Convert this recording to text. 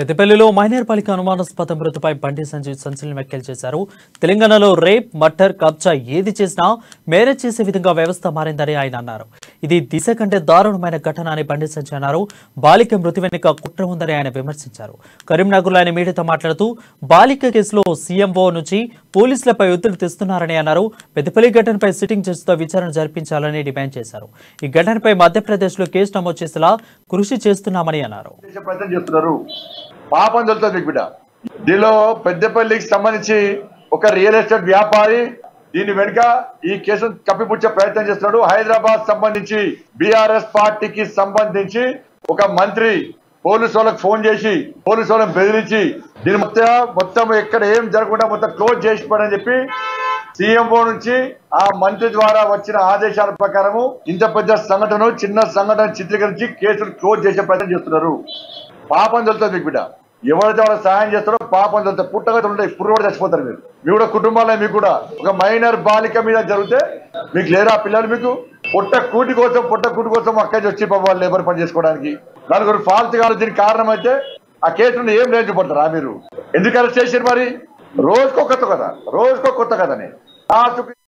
పెద్దపల్లిలో మైనర్ బాలిక అనుమానాస్పద మృతిపై బండి సంజయ్ సంచలన వ్యాఖ్యలు చేశారు. తెలంగాణలో రేప్, మర్డర్, కబ్జా ఏది చేసినా మేనేజ్ చేసే విధంగా వ్యవస్థ మారిందని ఆయన అన్నారు. ఇది దిశ కంటే దారుణమైన ఘటన అని బండి సంజయ్ అన్నారు. బాలిక మృతి వెనుక కుట్ర ఉందని ఆయన విమర్శించారు. కరీంనగర్లో ఆయన మీడియాతో మాట్లాడుతూ బాలిక కేసులో సీఎంఓ నుంచి పోలీసులపై ఒత్తిడి తెస్తున్నారని అన్నారు. పెద్దపల్లి ఘటనపై సిట్టింగ్ జడ్జితో విచారణ జరిపించాలని డిమాండ్ చేశారు. ఈ ఘటనపై మధ్యప్రదేశ్లో కేసు నమోదు చేసేలా కృషి చేస్తున్నామని అన్నారు. పాపం తెలుస్తుంది మీకు బిడ్డ. దీనిలో పెద్దపల్లికి సంబంధించి ఒక రియల్ ఎస్టేట్ వ్యాపారి దీని వెనుక ఈ కేసును కప్పిపుచ్చే ప్రయత్నం చేస్తున్నాడు. హైదరాబాద్ సంబంధించి బీఆర్ఎస్ పార్టీకి సంబంధించి ఒక మంత్రి పోలీసు వాళ్ళకి ఫోన్ చేసి పోలీసు వాళ్ళని బెదిరించి దీని మొత్తం ఎక్కడ ఏం జరగకుండా మొత్తం క్లోజ్ చేసిపోడని చెప్పి సీఎంఓ నుంచి ఆ మంత్రి ద్వారా వచ్చిన ఆదేశాల ప్రకారము ఇంత పెద్ద సంఘటన చిన్న సంఘటన చిత్రీకరించి కేసును క్లోజ్ చేసే ప్రయత్నం చేస్తున్నారు. పాపం తెలుస్తుంది మీకు బిడ్డ. ఎవరైతే వాళ్ళకి సహాయం చేస్తారో పాపం తెలుస్తుంది. పుట్టగతులు ఉంటాయి, ఇప్పుడు కూడా చచ్చిపోతారు. మీరు మీ కూడా కుటుంబాలే మీకు కూడా ఒక మైనర్ బాలిక మీద జరిగితే మీకు లేదా పిల్లలు మీకు పొట్ట కూటి కోసం అక్కడి వచ్చి వాళ్ళు లేబర్ పని చేసుకోవడానికి నలుగురు ఫాల్త్ కాదు. దీనికి కారణం అయితే ఆ కేసును ఏం లేకపోతారా మీరు? ఎందుకు అరెస్ట్ చేశారు? మరి రోజుకో కొత్త కథని